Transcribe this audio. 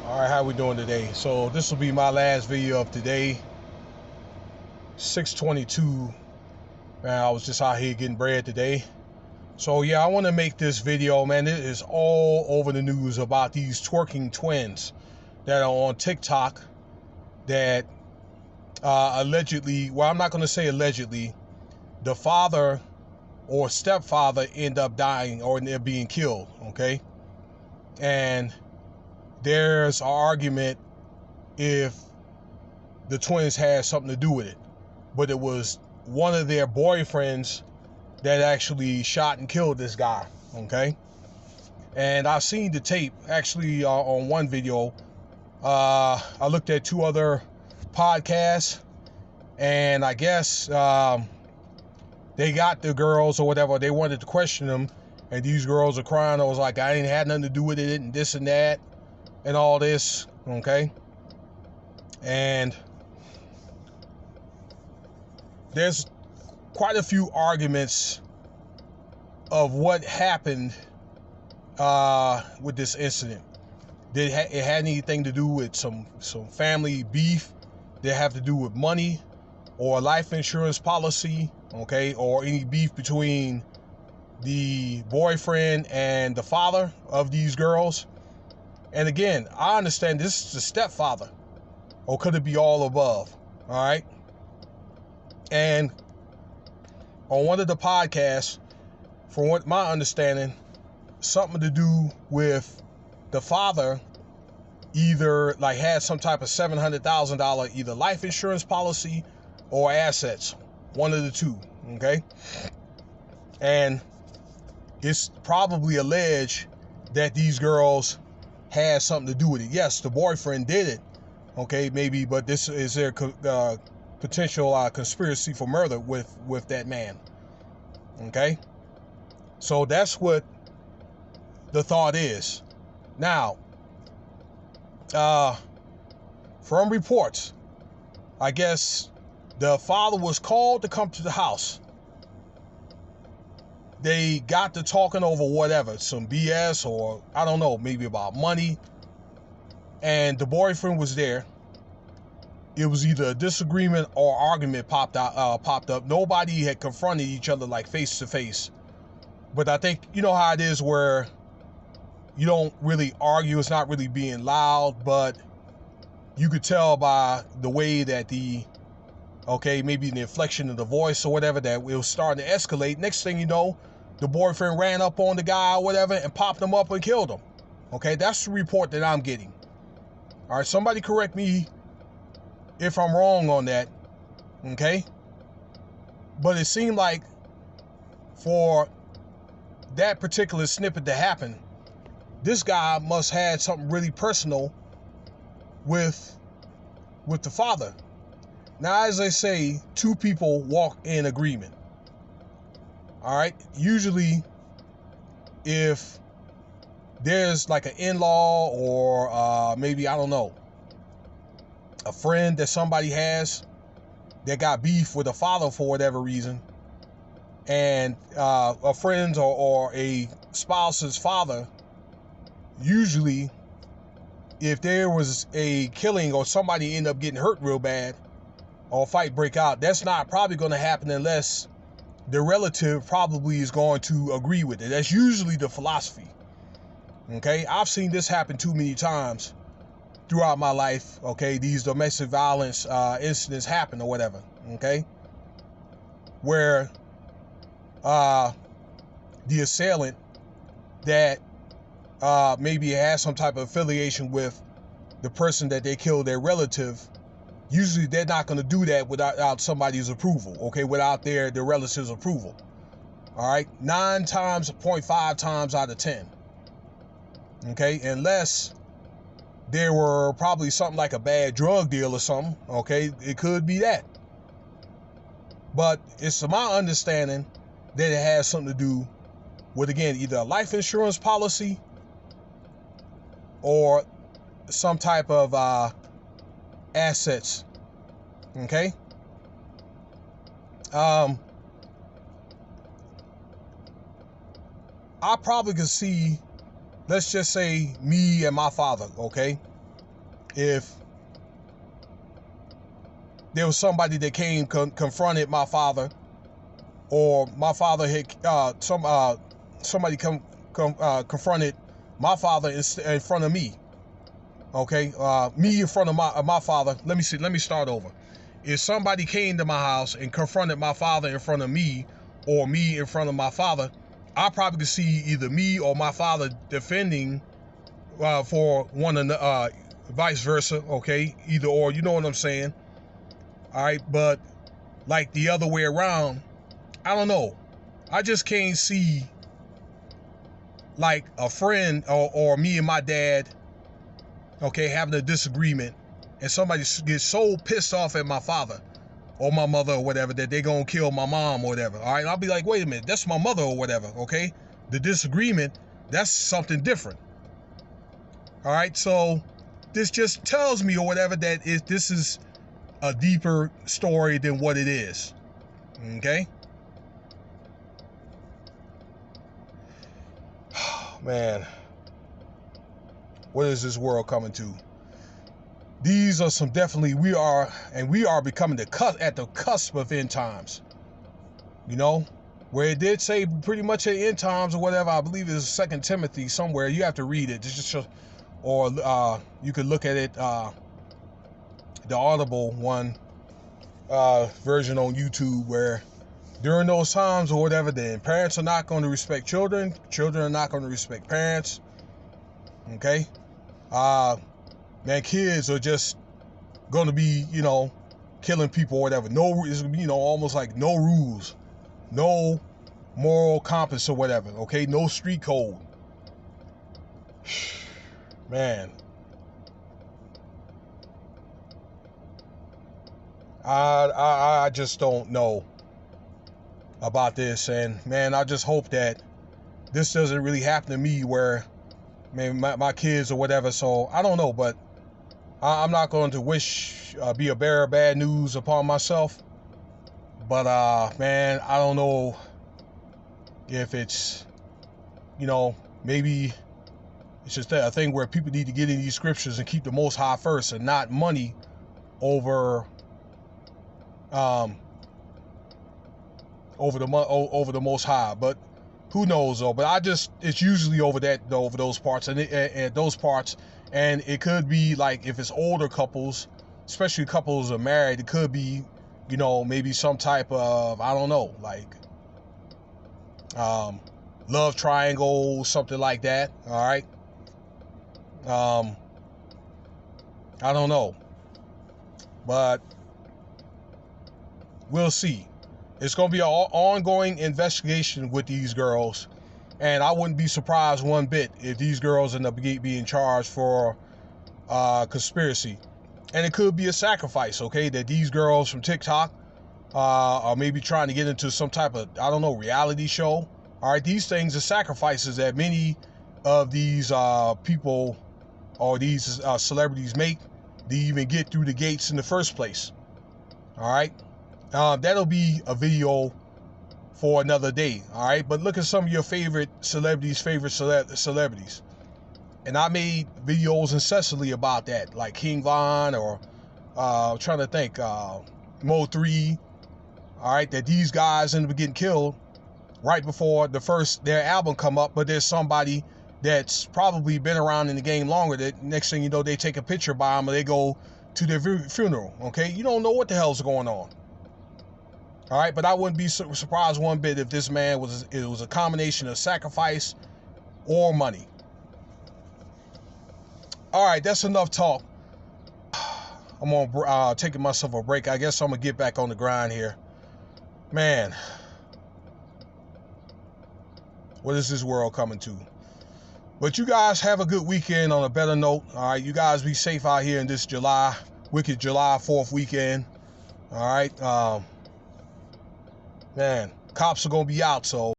All right, how we doing today? So this will be my last video of today. 6:22. Man, I was just out here getting bread today. So yeah, I want to make this video, man. It is all over the news about these twerking twins that are on TikTok that allegedly, well, I'm not going to say allegedly, the father or stepfather end up dying or they're being killed, okay? And there's an argument if the twins had something to do with it, but it was one of their boyfriends that actually shot and killed this guy, okay? And I've seen the tape actually on one video. I looked at two other podcasts, and I guess they got the girls or whatever. They wanted to question them, and these girls are crying. I was like, I ain't had nothing to do with it, and this and that, and all this, okay? And there's quite a few arguments of what happened with this incident. Did it had anything to do with some family beef? Did it have to do with money or life insurance policy, okay? Or any beef between the boyfriend and the father of these girls? And again, I understand this is the stepfather, or could it be all above? All right. And on one of the podcasts, from what my understanding, something to do with the father either like had some type of $700,000 either life insurance policy or assets, one of the two, okay? And it's probably alleged that these girls had something to do with it. Yes, the boyfriend did it, okay, maybe, but this is their potential conspiracy for murder with that man, okay? So that's what the thought is. Now, from reports, I guess the father was called to come to the house. They got to talking over whatever, some BS, or I don't know, maybe about money. And the boyfriend was there. It was either a disagreement or argument popped up. Nobody had confronted each other like face to face. But I think, you know how it is where you don't really argue. It's not really being loud, but you could tell by the way that maybe the inflection of the voice or whatever, that it was starting to escalate. Next thing you know, the boyfriend ran up on the guy or whatever and popped him up and killed him. Okay, that's the report that I'm getting. All right, somebody correct me if I'm wrong on that, okay? But it seemed like for that particular snippet to happen, this guy must have had something really personal with the father. Now, as they say, two people walk in agreement. All right. Usually, if there's like an in-law or maybe, I don't know, a friend that somebody has that got beef with a father for whatever reason, and a friend or a spouse's father, usually if there was a killing or somebody end up getting hurt real bad or a fight break out, that's not probably going to happen unless the relative probably is going to agree with it. That's usually the philosophy. Okay, I've seen this happen too many times throughout my life. Okay, these domestic violence incidents happen or whatever. Okay, where the assailant that maybe has some type of affiliation with the person that they killed, their relative, usually they're not going to do that without somebody's approval, okay, without their relative's approval. All right, 9.5 times out of 10, okay, unless there were probably something like a bad drug deal or something, okay, it could be that. But it's my understanding that it has something to do with, again, either a life insurance policy or some type of assets, okay? I probably could see, let's just say me and my father, okay? if there was somebody that came confronted my father, or my father had somebody confronted my father in front of me. Okay, me in front of my father. Let me start over. If somebody came to my house and confronted my father in front of me, or me in front of my father, I probably could see either me or my father defending for one another, vice versa. Okay, either or. You know what I'm saying? All right, but like the other way around, I don't know. I just can't see like a friend or me and my dad, okay, having a disagreement, and somebody gets so pissed off at my father or my mother or whatever that they gonna kill my mom or whatever. All right, I'll be like, wait a minute, that's my mother or whatever. Okay, the disagreement, that's something different. All right, so this just tells me or whatever that this is a deeper story than what it is. Okay. Man, what is this world coming to? These are some definitely, we are becoming at the cusp of end times. You know, where it did say pretty much at end times or whatever. I believe it's 2 Timothy somewhere. You have to read it. Or you could look at it, the Audible one version on YouTube, where during those times or whatever, then parents are not going to respect children. Children are not going to respect parents. Okay, man, kids are just going to be, killing people or whatever. No, it's going to be, almost like no rules, no moral compass or whatever. Okay, no street code. Man, I just don't know about this, and man, I just hope that this doesn't really happen to me, where maybe my kids or whatever. So I don't know, but I'm not going to be a bearer of bad news upon myself. But man, I don't know if it's, maybe it's just a thing where people need to get in these scriptures and keep the Most High first, and not money over the Most High. But who knows though? But it's usually over those parts, and those parts, and it could be like if it's older couples, especially couples are married, it could be, maybe some type of, I don't know, like love triangle, something like that. All right. I don't know, but we'll see. It's going to be an ongoing investigation with these girls, and I wouldn't be surprised one bit if these girls end up being charged for conspiracy. And it could be a sacrifice, okay, that these girls from TikTok are maybe trying to get into some type of, I don't know, reality show. All right, these things are sacrifices that many of these people or these celebrities make to even get through the gates in the first place. All right. That'll be a video for another day, all right? But look at some of your favorite celebrities, and I made videos incessantly about that, like King Von, or I'm trying to think, Mo3, all right? That these guys end up getting killed right before their album come up, but there's somebody that's probably been around in the game longer that next thing you know, they take a picture by them, or they go to their funeral, okay? You don't know what the hell's going on. All right, but I wouldn't be surprised one bit if this man was a combination of sacrifice or money. All right, that's enough talk. I'm on taking myself a break. I guess I'm gonna get back on the grind here, man. What is this world coming to? But you guys have a good weekend on a better note. All right, you guys be safe out here in this wicked July 4th weekend. All right. Man, cops are going to be out, so